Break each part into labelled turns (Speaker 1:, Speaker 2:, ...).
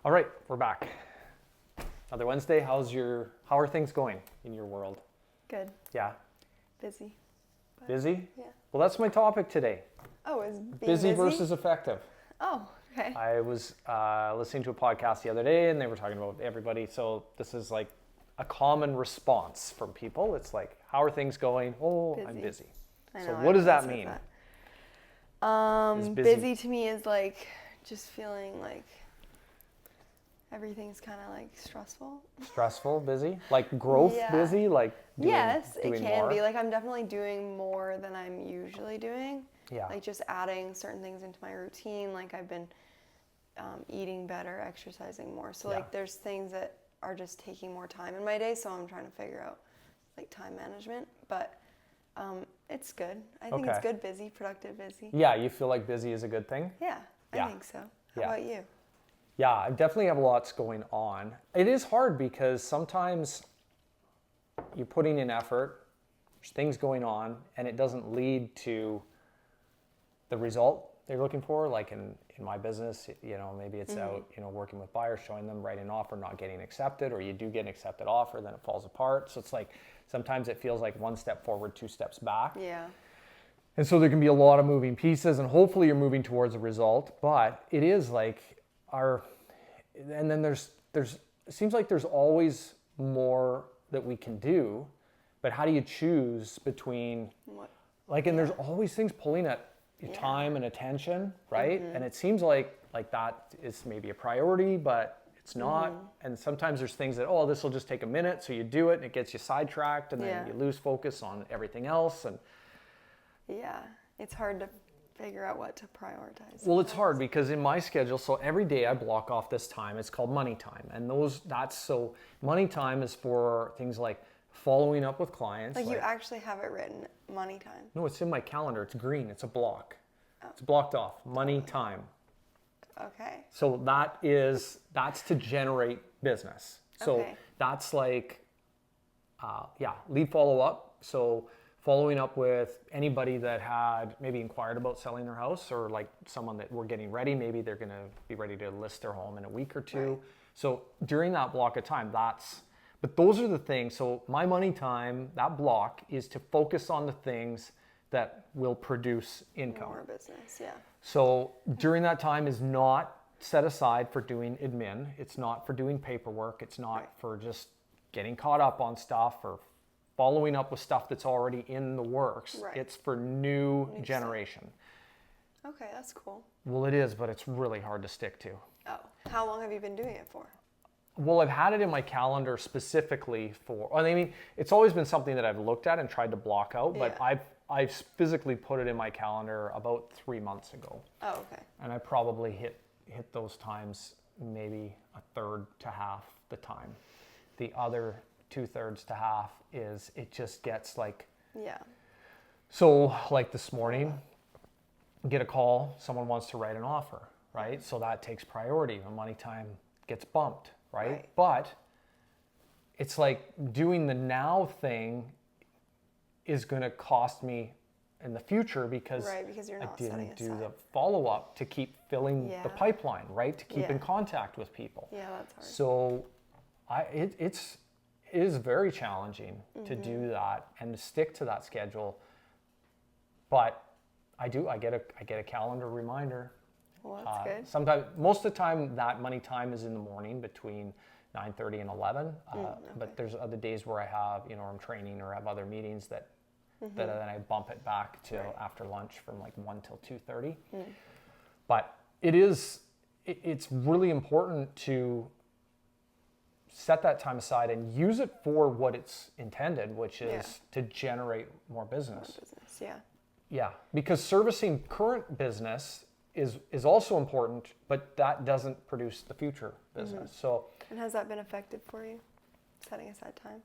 Speaker 1: All right, we're back. Another Wednesday. How are things going in your world?
Speaker 2: Good.
Speaker 1: Yeah.
Speaker 2: Busy.
Speaker 1: Busy?
Speaker 2: Yeah.
Speaker 1: Well, that's my topic today.
Speaker 2: Oh, is being
Speaker 1: Busy versus effective.
Speaker 2: Oh, okay.
Speaker 1: I was listening to a podcast the other day and they were talking about everybody. So this is like a common response from people. It's like, how are things going? Oh,
Speaker 2: Busy.
Speaker 1: I'm busy.
Speaker 2: I
Speaker 1: So
Speaker 2: know,
Speaker 1: what does that
Speaker 2: everyone
Speaker 1: mean?
Speaker 2: says that.
Speaker 1: Is busy-
Speaker 2: Busy to me is like just feeling like everything's kind of like stressful.
Speaker 1: Stressful, busy? Like growth
Speaker 2: Yeah.
Speaker 1: busy? Like doing,
Speaker 2: Yes, it
Speaker 1: doing
Speaker 2: can
Speaker 1: more?
Speaker 2: be. Like I'm definitely doing more than I'm usually doing.
Speaker 1: Yeah.
Speaker 2: Like just adding certain things into my routine. Like I've been eating better, exercising more. So
Speaker 1: Yeah.
Speaker 2: like there's things that are just taking more time in my day. So I'm trying to figure out like time management. But it's good. I think it's
Speaker 1: Okay.
Speaker 2: good, busy, productive, busy.
Speaker 1: Yeah, you feel like busy is a good thing?
Speaker 2: Yeah,
Speaker 1: Yeah.
Speaker 2: I think so. How
Speaker 1: Yeah.
Speaker 2: about you?
Speaker 1: Yeah, I definitely have lots going on. It is hard because sometimes you're putting in effort, there's things going on, and it doesn't lead to the result they're looking for. Like in my business, maybe it's out, working with buyers, showing them, writing an offer, not getting accepted, or you do get an accepted offer, then it falls apart. So it's like sometimes it feels like one step forward, two steps back.
Speaker 2: Yeah.
Speaker 1: And so there can be a lot of moving pieces, and hopefully you're moving towards a result, but it is like and then there's it seems like there's always more that we can do, but how do you choose between
Speaker 2: What?
Speaker 1: and there's always things pulling at your time and attention, right? And it seems like that is maybe a priority, but it's not. And sometimes there's things that, this will just take a minute, so you do it and it gets you sidetracked, and then you lose focus on everything else. And
Speaker 2: Yeah, it's hard to figure out what to prioritize.
Speaker 1: well, it's hard because in my schedule, so every day I block off this time. It's called money time. And so money time is for things like following up with clients.
Speaker 2: Like you actually have it written, money time.
Speaker 1: No, it's in my calendar. It's green. It's a block. It's blocked off. Money time.
Speaker 2: Okay.
Speaker 1: So that's to generate business. So
Speaker 2: Okay.
Speaker 1: that's like, lead follow up. So following up with anybody that had maybe inquired about selling their house, or like someone that we're getting ready, maybe they're going to be ready to list their home in a week or two.
Speaker 2: Right.
Speaker 1: So during that block of time, but those are the things. So my money time, that block, is to focus on the things that will produce income.
Speaker 2: More business, yeah.
Speaker 1: So during that time is not set aside for doing admin. It's not for doing paperwork. It's not for just getting caught up on stuff or following up with stuff that's already in the works.
Speaker 2: Right.
Speaker 1: It's for new generation.
Speaker 2: Okay, that's cool.
Speaker 1: Well, it is, but it's really hard to stick to.
Speaker 2: Oh, how long have you been doing it for?
Speaker 1: Well, I've had it in my calendar specifically it's always been something that I've looked at and tried to block out, but I've physically put it in my calendar about 3 months ago.
Speaker 2: Oh, okay.
Speaker 1: And I probably hit those times maybe a third to half the time. The other 2/3 to half is it just gets like, so like this morning, get a call, someone wants to write an offer, right? So that takes priority. The money time gets bumped, right? But it's like doing the now thing is going to cost me in the future because
Speaker 2: you're not
Speaker 1: I didn't
Speaker 2: setting
Speaker 1: do
Speaker 2: aside.
Speaker 1: the follow-up to keep filling the pipeline, right? To keep in contact with people.
Speaker 2: Yeah, that's hard.
Speaker 1: So it is very challenging to do that and to stick to that schedule. But I get a calendar reminder.
Speaker 2: Well, that's good.
Speaker 1: Sometimes, most of the time, that money time is in the morning between 9:30 and 11. But there's other days where I have, I'm training or have other meetings that then I bump it back to after lunch from like 1 till 2:30. But it's really important to set that time aside and use it for what it's intended, which is to generate more business.
Speaker 2: More business, yeah.
Speaker 1: Yeah, because servicing current business is also important, but that doesn't produce the future business. So,
Speaker 2: And has that been effective for you, setting aside time?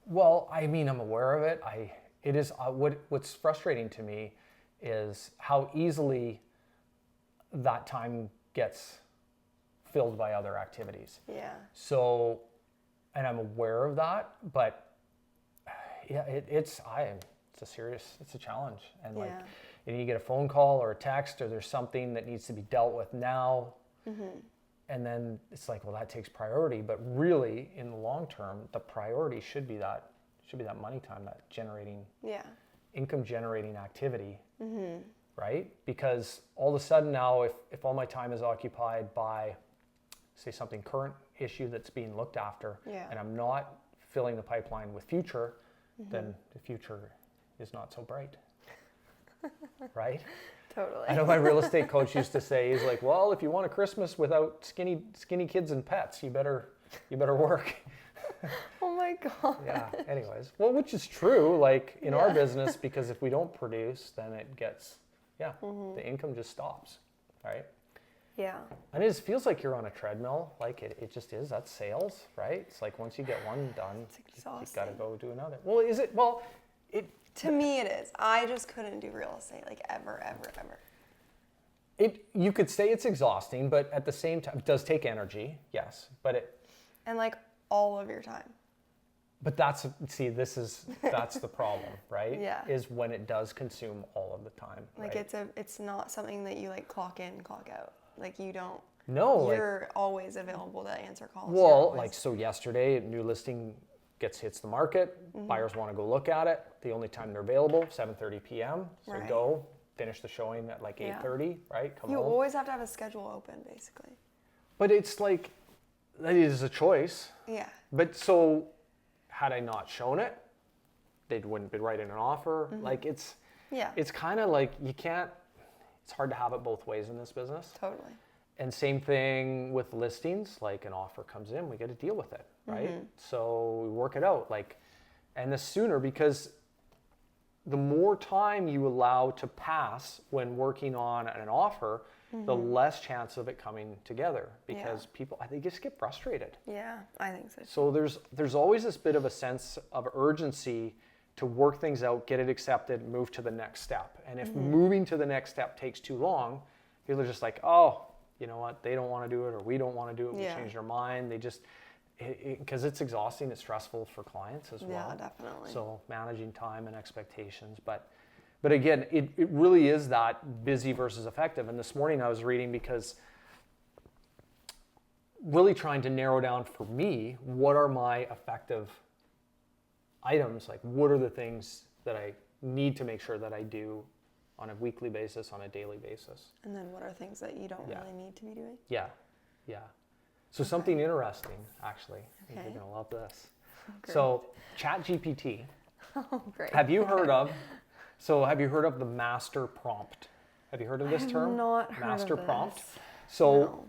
Speaker 1: well, I mean, I'm aware of it. It is what's frustrating to me is how easily that time gets filled by other activities.
Speaker 2: Yeah.
Speaker 1: So, and I'm aware of that, but yeah, it's a challenge. And like, you get a phone call or a text, or there's something that needs to be dealt with now. And then it's like, well, that takes priority, but really in the long term, the priority should be that money time, that generating, income generating activity, right? Because all of a sudden now, if all my time is occupied by, say, something current issue that's being looked after, and I'm not filling the pipeline with future, then the future is not so bright, right?
Speaker 2: Totally.
Speaker 1: I know my real estate coach used to say, he's like, well, if you want a Christmas without skinny kids and pets, you better work.
Speaker 2: Oh my God.
Speaker 1: Yeah. Anyways, well, which is true, like in our business, because if we don't produce, then it gets, the income just stops, right?
Speaker 2: Yeah.
Speaker 1: And it feels like you're on a treadmill, like it just is. That's sales, right? It's like once you get one done, you got to go do another. Well, is it? Well,
Speaker 2: to me it is. I just couldn't do real estate like ever.
Speaker 1: You could say it's exhausting, but at the same time, it does take energy, yes.
Speaker 2: And like all of your time.
Speaker 1: But that's the problem, right?
Speaker 2: Yeah.
Speaker 1: Is when it does consume all of the time.
Speaker 2: Like
Speaker 1: right?
Speaker 2: it's not something that you like clock in, clock out. Like you don't.
Speaker 1: No.
Speaker 2: You're always available to answer calls.
Speaker 1: Well, like so yesterday, a new listing hits the market. Buyers want to go look at it. The only time they're available, 7:30 p.m. So go finish the showing at like 8:30, right? Come
Speaker 2: you
Speaker 1: home.
Speaker 2: always have to have a schedule open, basically.
Speaker 1: But it's like, that is a choice.
Speaker 2: Yeah.
Speaker 1: But so, had I not shown it, they wouldn't be writing an offer. Like it's kind of like you can't, it's hard to have it both ways in this business.
Speaker 2: Totally.
Speaker 1: And same thing with listings, like an offer comes in, we got to deal with it, right? So we work it out, like, and the sooner, because the more time you allow to pass when working on an offer, the less chance of it coming together, because people, I think, just get frustrated.
Speaker 2: Yeah, I think so too.
Speaker 1: So there's always this bit of a sense of urgency to work things out, get it accepted, move to the next step. And if moving to the next step takes too long, people are just like, oh, you know what, they don't want to do it, or we don't want to do it, we change our mind. They just, because it's exhausting, it's stressful for clients as well.
Speaker 2: Yeah, definitely.
Speaker 1: So managing time and expectations. But again, it really is that busy versus effective. And this morning I was reading, because really trying to narrow down for me, what are my effective items? Like, what are the things that I need to make sure that I do on a weekly basis, on a daily basis?
Speaker 2: And then what are things that you don't really need to be doing?
Speaker 1: Yeah. So something interesting, actually. I think you're going to love this.
Speaker 2: Great.
Speaker 1: So ChatGPT.
Speaker 2: Oh, great.
Speaker 1: Have you heard of the master prompt? Have you heard of this term?
Speaker 2: Not heard
Speaker 1: master
Speaker 2: of
Speaker 1: prompt.
Speaker 2: this.
Speaker 1: So,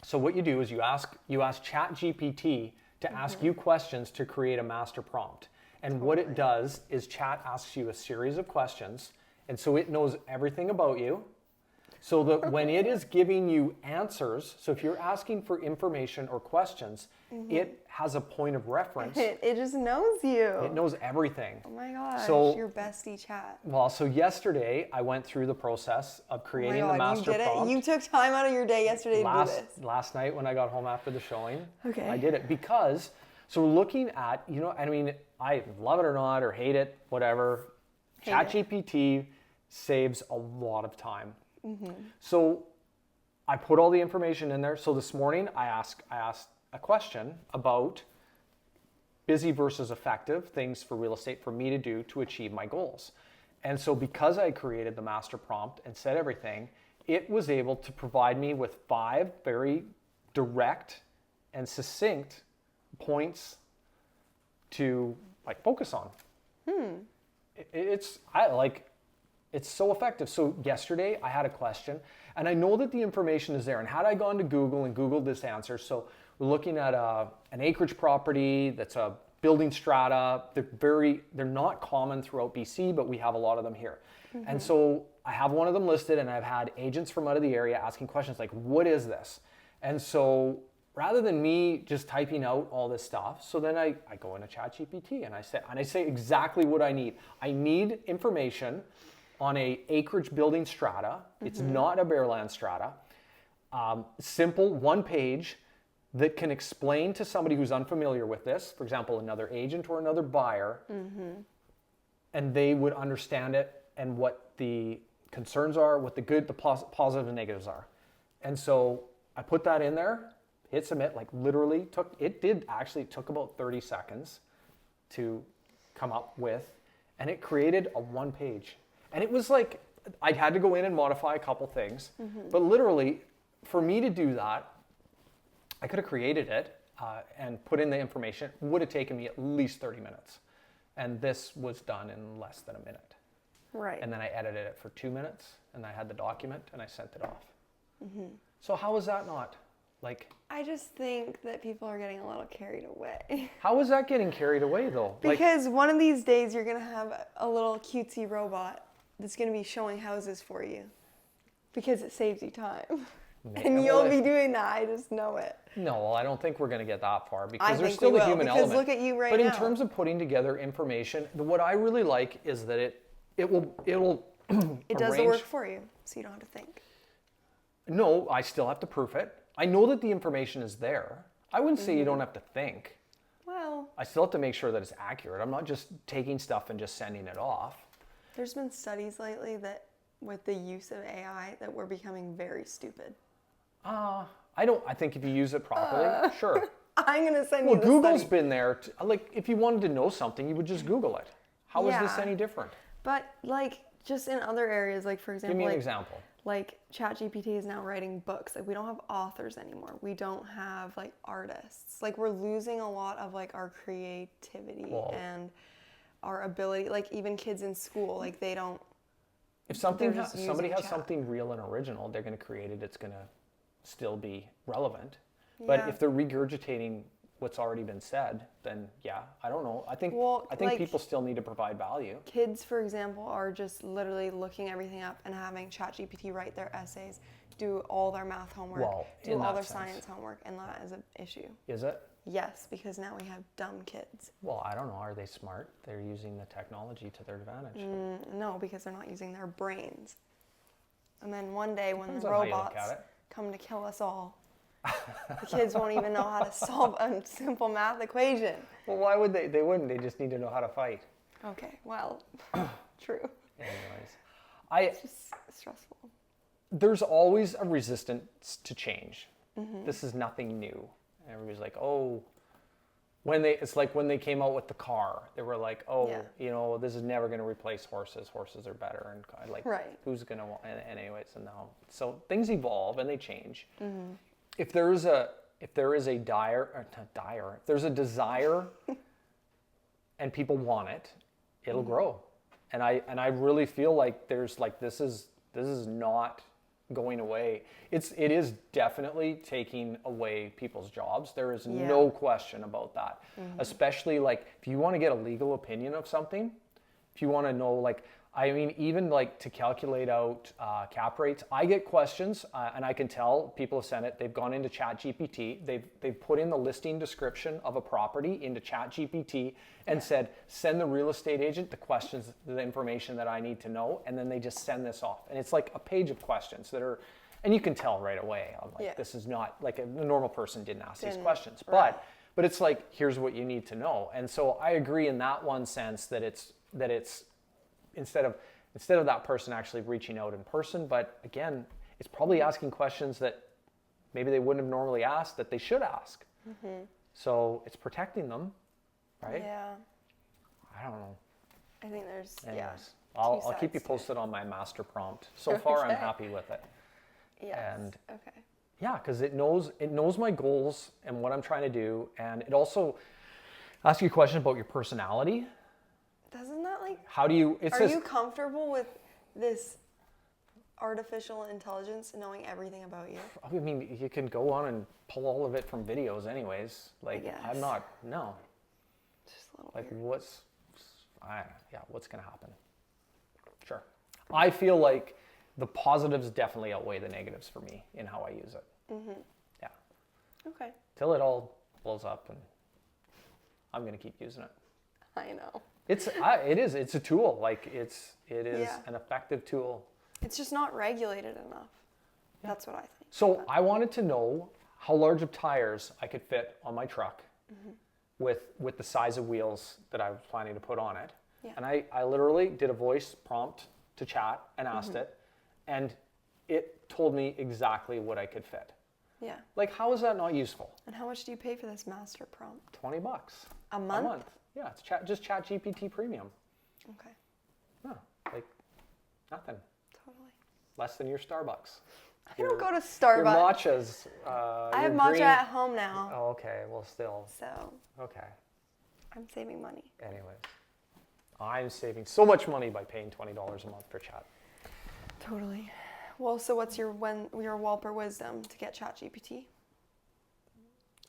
Speaker 1: so what you do is you ask ChatGPT to ask you questions to create a master prompt. And what it does is Chat asks you a series of questions, and so it knows everything about you. So that when it is giving you answers, so if you're asking for information or questions, it has a point of reference.
Speaker 2: It just knows you.
Speaker 1: It knows everything.
Speaker 2: Oh my gosh,
Speaker 1: So-
Speaker 2: your bestie Chat.
Speaker 1: Well, so yesterday I went through the process of creating the master
Speaker 2: you did
Speaker 1: prompt.
Speaker 2: it? You took time out of your day yesterday to do this.
Speaker 1: Last night when I got home after the showing,
Speaker 2: Okay.
Speaker 1: I did it because, so looking at, I mean, I love it or not, or hate it, whatever, ChatGPT saves a lot of time. So I put all the information in there. So this morning I asked a question about busy versus effective things for real estate for me to do to achieve my goals. And so because I created the master prompt and said everything, it was able to provide me with 5 very direct and succinct points to focus on. It's so effective. So yesterday I had a question, and I know that the information is there. And had I gone to Google and Googled this answer, so we're looking at an acreage property that's a building strata. They're not common throughout BC, but we have a lot of them here. And so I have one of them listed, and I've had agents from out of the area asking questions like, what is this? And so rather than me just typing out all this stuff, so then I go into ChatGPT and I say exactly what I need. I need information on a acreage building strata. It's not a bareland strata. Simple, 1 page that can explain to somebody who's unfamiliar with this, for example, another agent or another buyer, and they would understand it and what the concerns are, what the good, the positive and negatives are. And so I put that in there, hit submit, like literally took about 30 seconds to come up with, and it created a 1-page. And it was like, I had to go in and modify a couple things, but literally for me to do that, I could have created it and put in the information. It would have taken me at least 30 minutes. And this was done in less than a minute.
Speaker 2: Right.
Speaker 1: And then I edited it for 2 minutes, and I had the document, and I sent it off. So how is that not like?
Speaker 2: I just think that people are getting a little carried away.
Speaker 1: How is that getting carried away though?
Speaker 2: Because one of these days you're gonna have a little cutesy robot that's gonna be showing houses for you, because it saves you time. And you'll be doing that. I just know it.
Speaker 1: No, I don't think we're going to get that far, because
Speaker 2: I
Speaker 1: there's
Speaker 2: think
Speaker 1: still
Speaker 2: we
Speaker 1: the
Speaker 2: will,
Speaker 1: human
Speaker 2: because
Speaker 1: element.
Speaker 2: look at you right
Speaker 1: But
Speaker 2: now.
Speaker 1: in terms of putting together information, what I really like is that it will
Speaker 2: It does the work for you, so you don't have to think.
Speaker 1: No, I still have to proof it. I know that the information is there. I wouldn't say you don't have to think.
Speaker 2: Well,
Speaker 1: I still have to make sure that it's accurate. I'm not just taking stuff and just sending it off.
Speaker 2: there's been studies lately that with the use of AI that we're becoming very stupid.
Speaker 1: I think if you use it properly, sure.
Speaker 2: I'm gonna send
Speaker 1: Well,
Speaker 2: you the
Speaker 1: Google's
Speaker 2: study.
Speaker 1: been there. Like, if you wanted to know something, you would just Google it. How is this
Speaker 2: Yeah.
Speaker 1: any different?
Speaker 2: But like just in other areas, like for example,
Speaker 1: Give me an
Speaker 2: like,
Speaker 1: example.
Speaker 2: like ChatGPT is now writing books. Like we don't have authors anymore. We don't have like artists. Like we're losing a lot of like our creativity
Speaker 1: Well,
Speaker 2: and our ability. Like even kids in school, like they don't.
Speaker 1: If somebody
Speaker 2: just
Speaker 1: has
Speaker 2: using chat.
Speaker 1: something real and original, they're going to create it. It's going to still be relevant. But
Speaker 2: Yeah.
Speaker 1: if they're regurgitating what's already been said, then yeah, I don't know. I think
Speaker 2: like-
Speaker 1: people still need to provide value.
Speaker 2: Kids, for example, are just literally looking everything up and having ChatGPT write their essays, do all their math homework,
Speaker 1: Well,
Speaker 2: do
Speaker 1: in
Speaker 2: all
Speaker 1: that
Speaker 2: their
Speaker 1: sense.
Speaker 2: science homework, and that is an issue.
Speaker 1: Is it?
Speaker 2: Yes, because now we have dumb kids.
Speaker 1: Well, I don't know. Are they smart? They're using the technology to their advantage.
Speaker 2: No, because they're not using their brains. And then one day when
Speaker 1: Depends
Speaker 2: the
Speaker 1: on how you look
Speaker 2: robots
Speaker 1: at it.
Speaker 2: come to kill us all, the kids won't even know how to solve a simple math equation.
Speaker 1: Well, why would they? They wouldn't. They just need to know how to fight.
Speaker 2: Okay, well, true.
Speaker 1: Anyways,
Speaker 2: It's just stressful.
Speaker 1: there's always a resistance to change. This is nothing new. Everybody's like, oh, it's like when they came out with the car, they were like, oh,
Speaker 2: Yeah.
Speaker 1: this is never going to replace horses. Horses are better. And like,
Speaker 2: Right.
Speaker 1: who's going to want, and anyways, and now, so things evolve and they change. If there is a desire and people want it, it'll grow. And I really feel like there's like, this is not going away. It is definitely taking away people's jobs. There is no question about that. Especially like if you want to get a legal opinion of something, if you want to know like, I mean, even like to calculate out cap rates, I get questions and I can tell people have sent it. They've gone into ChatGPT. They've put in the listing description of a property into ChatGPT and said, send the real estate agent the questions, the information that I need to know. And then they just send this off. And it's like a page of questions that are, and you can tell right away. I'm like, this is not like a normal person didn't ask these questions.
Speaker 2: Right.
Speaker 1: But it's like, here's what you need to know. And so I agree in that one sense that it's instead of that person actually reaching out in person, but again, it's probably asking questions that maybe they wouldn't have normally asked that they should ask. So it's protecting them, right?
Speaker 2: Yeah.
Speaker 1: I don't know.
Speaker 2: I think there's,
Speaker 1: Anyways, I'll keep you
Speaker 2: sides to it.
Speaker 1: posted on my master prompt. So far, I'm
Speaker 2: Okay.
Speaker 1: happy with it.
Speaker 2: Yes.
Speaker 1: And
Speaker 2: okay.
Speaker 1: yeah, because it knows my goals and what I'm trying to do, and it also asks you questions about your personality.
Speaker 2: Doesn't that like,
Speaker 1: How do you?
Speaker 2: are you comfortable with this artificial intelligence knowing everything about you?
Speaker 1: I mean, you can go on and pull all of it from videos anyways. Like,
Speaker 2: guess.
Speaker 1: I'm not, no.
Speaker 2: Just a little
Speaker 1: Like,
Speaker 2: weird.
Speaker 1: what's going to happen? Sure. I feel like the positives definitely outweigh the negatives for me in how I use it. Yeah.
Speaker 2: Okay.
Speaker 1: Till it all blows up, and I'm going to keep using it.
Speaker 2: I know.
Speaker 1: It's a tool. Like, it is an effective tool.
Speaker 2: It's just not regulated enough. That's what I think.
Speaker 1: So I wanted to know how large of tires I could fit on my truck with the size of wheels that I was planning to put on it.
Speaker 2: Yeah.
Speaker 1: And I literally did a voice prompt to chat and asked it, and it told me exactly what I could fit.
Speaker 2: Yeah.
Speaker 1: Like, how is that not useful?
Speaker 2: And how much do you pay for this master prompt?
Speaker 1: $20.
Speaker 2: A month?
Speaker 1: Yeah, it's just ChatGPT Premium.
Speaker 2: Okay.
Speaker 1: No, like nothing.
Speaker 2: Totally.
Speaker 1: Less than your Starbucks.
Speaker 2: I don't go to Starbucks.
Speaker 1: Your matchas.
Speaker 2: I have matcha at home now.
Speaker 1: Oh, okay. Well, still.
Speaker 2: So.
Speaker 1: Okay.
Speaker 2: I'm saving money.
Speaker 1: Anyways, I'm saving so much money by paying $20 a month for chat.
Speaker 2: Totally. Well, so what's your Walper wisdom to get ChatGPT?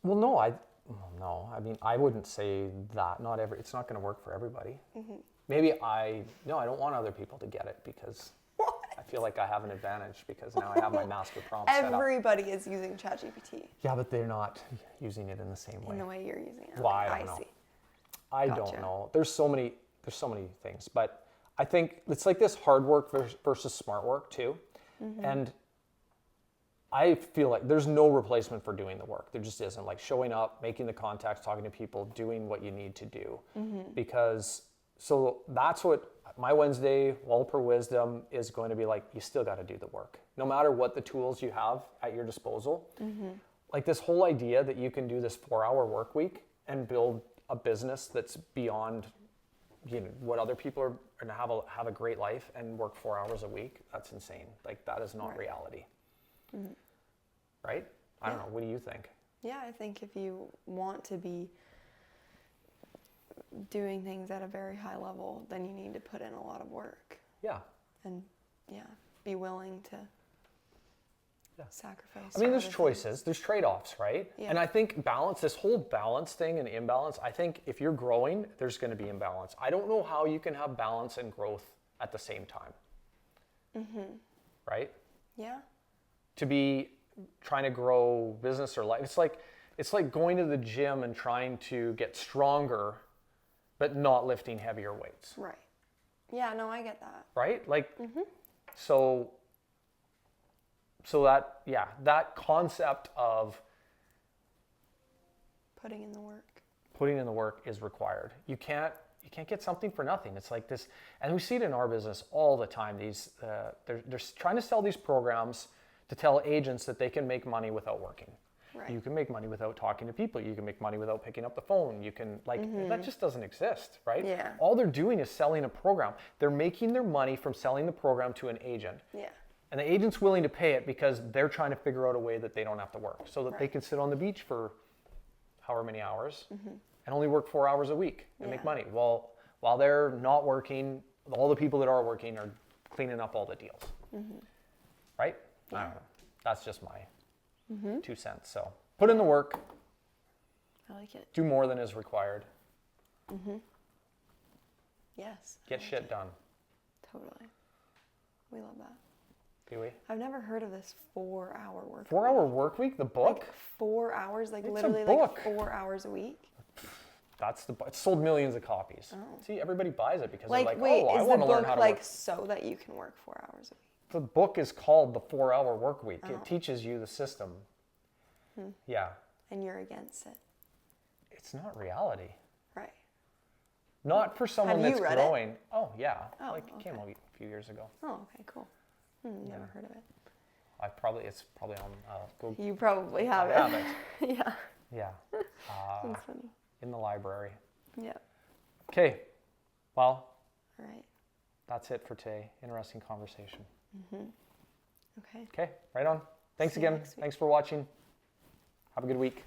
Speaker 1: Well, no. I mean, I wouldn't say that. It's not going to work for everybody. Mm-hmm. Maybe I don't want other people to get it because I feel like I have an advantage because now I have my master prompt set up.
Speaker 2: Everybody is using ChatGPT.
Speaker 1: Yeah, but they're not using it in the same way.
Speaker 2: In the way you're using it.
Speaker 1: Well, I don't know.
Speaker 2: See.
Speaker 1: I don't know. There's so many things, but I think it's like this hard work versus smart work too. Mm-hmm. And I feel like there's no replacement for doing the work. There just isn't. Like showing up, making the contacts, talking to people, doing what you need to do. Mm-hmm. So that's what my Wednesday Walper wisdom is going to be like. You still got to do the work. No matter what the tools you have at your disposal. Mm-hmm. Like this whole idea that you can do this 4-hour work week and build a business that's beyond what other people are going to have a great life and work 4 hours a week. That's insane. Like that is not reality. Mm-hmm. Right? I don't know. What do you think?
Speaker 2: Yeah, I think if you want to be doing things at a very high level, then you need to put in a lot of work.
Speaker 1: Yeah.
Speaker 2: And be willing to sacrifice.
Speaker 1: I mean, there's choices, there's trade-offs, right? Yeah. And I think this whole balance thing and imbalance, I think if you're growing, there's going to be imbalance. I don't know how you can have balance and growth at the same time. Mm-hmm. Right?
Speaker 2: Yeah.
Speaker 1: To be trying to grow business or life, it's like going to the gym and trying to get stronger, but not lifting heavier weights.
Speaker 2: Right. Yeah, no, I get that.
Speaker 1: Right? Like, so that concept of
Speaker 2: putting in the work
Speaker 1: is required. You can't get something for nothing. It's like this, and we see it in our business all the time. They're trying to sell these programs to tell agents that they can make money without working.
Speaker 2: Right.
Speaker 1: You can make money without talking to people. You can make money without picking up the phone. You can that just doesn't exist, right?
Speaker 2: Yeah.
Speaker 1: All they're doing is selling a program. They're making their money from selling the program to an agent.
Speaker 2: Yeah.
Speaker 1: And the agent's willing to pay it because they're trying to figure out a way that they don't have to work, so that they can sit on the beach for however many hours and only work 4 hours a week and make money. Well, while they're not working, all the people that are working are cleaning up all the deals. Right? Yeah. I don't know. That's just my 2 cents. So put in the work.
Speaker 2: I like it.
Speaker 1: Do more than is required.
Speaker 2: Yes.
Speaker 1: Get shit done.
Speaker 2: Totally. We love that.
Speaker 1: Do we?
Speaker 2: I've never heard of this 4-hour work
Speaker 1: 4-hour work week? The book?
Speaker 2: Like 4 hours, like
Speaker 1: it's
Speaker 2: literally like 4 hours a week?
Speaker 1: It's sold millions of copies. Oh. See, everybody buys it because they're like,
Speaker 2: wait,
Speaker 1: I want to learn how to work.
Speaker 2: So that you can work 4 hours a week?
Speaker 1: The book is called The 4-Hour Work Week. It teaches you the system. Yeah.
Speaker 2: And you're against it.
Speaker 1: It's not reality.
Speaker 2: Right.
Speaker 1: Not for someone that's growing.
Speaker 2: It?
Speaker 1: Oh, yeah. It came out a few years ago.
Speaker 2: Oh, okay, cool. Never heard of it.
Speaker 1: It's probably on Google.
Speaker 2: You probably have it.
Speaker 1: I have it.
Speaker 2: Yeah.
Speaker 1: Yeah.
Speaker 2: That's funny.
Speaker 1: In the library.
Speaker 2: Yeah.
Speaker 1: Okay. Well.
Speaker 2: All right.
Speaker 1: That's it for today. Interesting conversation.
Speaker 2: Okay.
Speaker 1: Okay. Right on. Thanks again. Thanks for watching. Have a good week.